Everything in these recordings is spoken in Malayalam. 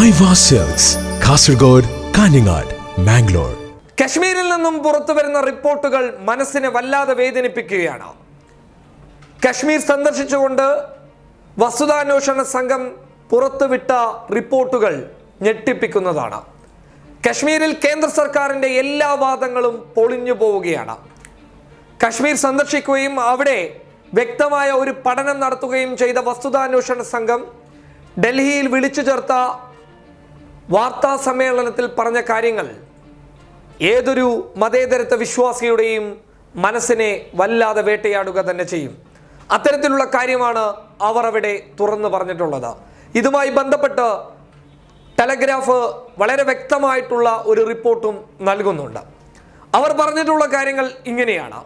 Aiwa cells Kasaragod, Kanhangad, Mangalore. കശ്മീരിൽ നിന്നും പുറത്തു വരുന്ന റിപ്പോർട്ടുകൾ മനസ്സിനെ വല്ലാതെ വേദനിപ്പിക്കുകയാണ്. കശ്മീർ സന്ദർശിച്ചുകൊണ്ട് വസ്തുതാന്വേഷണ സംഘം പുറത്തുവിട്ട റിപ്പോർട്ടുകൾ ഞെട്ടിപ്പിക്കുന്നതാണ്. കശ്മീരിൽ കേന്ദ്ര സർക്കാരിൻ്റെ എല്ലാ വാദങ്ങളും പൊളിഞ്ഞു പോവുകയാണ്. കശ്മീർ സന്ദർശിക്കുകയും അവിടെ വ്യക്തമായ ഒരു പഠനം നടത്തുകയും ചെയ്ത വസ്തുതാന്വേഷണ സംഘം ഡൽഹിയിൽ വിളിച്ചു ചേർത്ത വാർത്താ സമ്മേളനത്തിൽ പറഞ്ഞ കാര്യങ്ങൾ ഏതൊരു മതേതരത്വ വിശ്വാസിയുടെയും മനസ്സിനെ വല്ലാതെ വേട്ടയാടുക തന്നെ ചെയ്യും. അത്തരത്തിലുള്ള കാര്യമാണ് അവർ അവിടെ തുറന്നു പറഞ്ഞിട്ടുള്ളത്. ഇതുമായി ബന്ധപ്പെട്ട് ടെലഗ്രാഫ് വളരെ വ്യക്തമായിട്ടുള്ള ഒരു റിപ്പോർട്ടും നൽകുന്നുണ്ട്. അവർ പറഞ്ഞിട്ടുള്ള കാര്യങ്ങൾ ഇങ്ങനെയാണ്.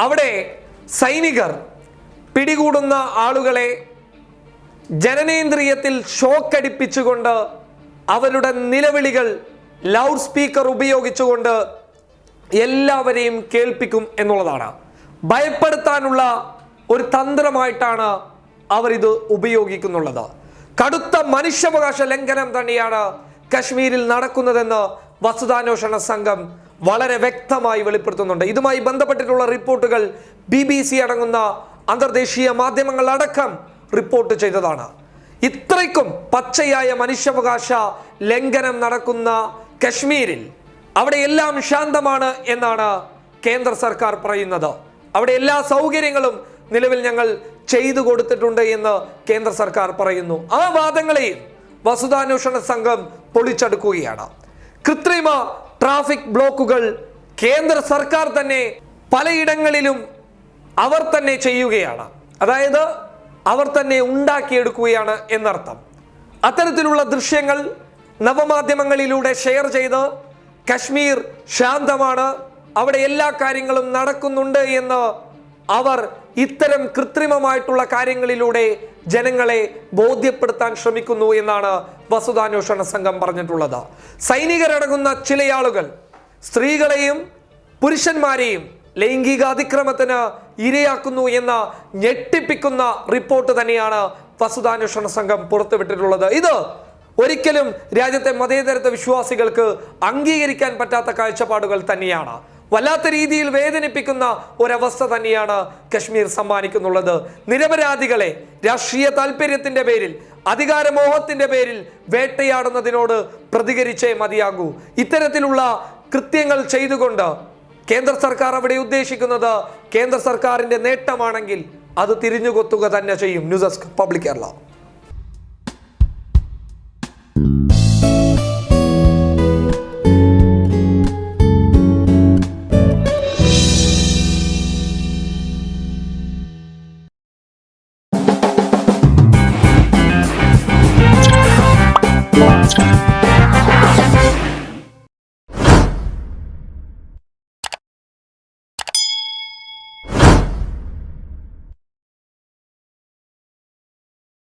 അവിടെ സൈനികർ പിടികൂടുന്ന ആളുകളെ ജനനേന്ദ്രിയത്തിൽ ഷോക്കടിപ്പിച്ചുകൊണ്ട് അവരുടെ നിലവിളികൾ ലൗഡ് സ്പീക്കർ ഉപയോഗിച്ചുകൊണ്ട് എല്ലാവരെയും കേൾപ്പിക്കും എന്നുള്ളതാണ്. ഭയപ്പെടുത്താനുള്ള ഒരു തന്ത്രമായിട്ടാണ് അവരിത് ഉപയോഗിക്കുന്നുള്ളത്. കടുത്ത മനുഷ്യാവകാശ ലംഘനം തന്നെയാണ് കശ്മീരിൽ നടക്കുന്നതെന്ന് വസ്തുതാന്വേഷണ സംഘം വളരെ വ്യക്തമായി വെളിപ്പെടുത്തുന്നുണ്ട്. ഇതുമായി ബന്ധപ്പെട്ടിട്ടുള്ള റിപ്പോർട്ടുകൾ BBC അടങ്ങുന്ന അന്തർദേശീയ മാധ്യമങ്ങൾ അടക്കം റിപ്പോർട്ട് ചെയ്തതാണ്. ഇത്രയ്ക്കും പച്ചയായ മനുഷ്യാവകാശ ലംഘനം നടക്കുന്ന കശ്മീരിൽ അവിടെ എല്ലാം ശാന്തമാണ് എന്നാണ് കേന്ദ്ര സർക്കാർ പറയുന്നത്. അവിടെ എല്ലാ സൗകര്യങ്ങളും നിലവിൽ ഞങ്ങൾ ചെയ്തു കൊടുത്തിട്ടുണ്ട് എന്ന് കേന്ദ്ര സർക്കാർ പറയുന്നു. ആ വാദങ്ങളെയും വസ്തുതാന്വേഷണ സംഘം പൊളിച്ചെടുക്കുകയാണ്. കൃത്രിമ ട്രാഫിക് ബ്ലോക്കുകൾ കേന്ദ്ര സർക്കാർ തന്നെ പലയിടങ്ങളിലും അവർ തന്നെ ചെയ്യുകയാണ്. അതായത് അവർ തന്നെ ഉണ്ടാക്കിയെടുക്കുകയാണ് എന്നർത്ഥം. അത്തരത്തിലുള്ള ദൃശ്യങ്ങൾ നവമാധ്യമങ്ങളിലൂടെ ഷെയർ ചെയ്ത് കശ്മീർ ശാന്തമാണ്, അവിടെ എല്ലാ കാര്യങ്ങളും നടക്കുന്നുണ്ട് എന്ന് അവർ ഇത്തരം കൃത്രിമമായിട്ടുള്ള കാര്യങ്ങളിലൂടെ ജനങ്ങളെ ബോധ്യപ്പെടുത്താൻ ശ്രമിക്കുന്നു എന്നാണ് വസ്തുതാന്വേഷണ സംഘം പറഞ്ഞിട്ടുള്ളത്. സൈനികരടങ്ങുന്ന ചില ആളുകൾ സ്ത്രീകളെയും പുരുഷന്മാരെയും ലൈംഗിക അതിക്രമത്തിന് ഇരയാക്കുന്നു എന്ന ഞെട്ടിപ്പിക്കുന്ന റിപ്പോർട്ട് തന്നെയാണ് വസ്തുതാന്വേഷണ സംഘം പുറത്തുവിട്ടിട്ടുള്ളത്. ഇത് ഒരിക്കലും രാജ്യത്തെ മതേതരത്വ വിശ്വാസികൾക്ക് അംഗീകരിക്കാൻ പറ്റാത്ത കാഴ്ചപ്പാടുകൾ തന്നെയാണ്. വല്ലാത്ത രീതിയിൽ വേദനിപ്പിക്കുന്ന ഒരവസ്ഥ തന്നെയാണ് കശ്മീർ സമ്മാനിക്കുന്നുള്ളത്. നിരപരാധികളെ രാഷ്ട്രീയ താല്പര്യത്തിന്റെ പേരിൽ, അധികാരമോഹത്തിന്റെ പേരിൽ വേട്ടയാടുന്നതിനോട് പ്രതികരിച്ചേ മതിയാകൂ. ഇത്തരത്തിലുള്ള കൃത്യങ്ങൾ ചെയ്തുകൊണ്ട് കേന്ദ്ര സർക്കാർ അവിടെ ഉദ്ദേശിക്കുന്നത് കേന്ദ്ര സർക്കാരിന്റെ നേട്ടമാണെങ്കിൽ അത് തിരിഞ്ഞുകൊത്തുക തന്നെ ചെയ്യും. News desk public Kerala. Let's go.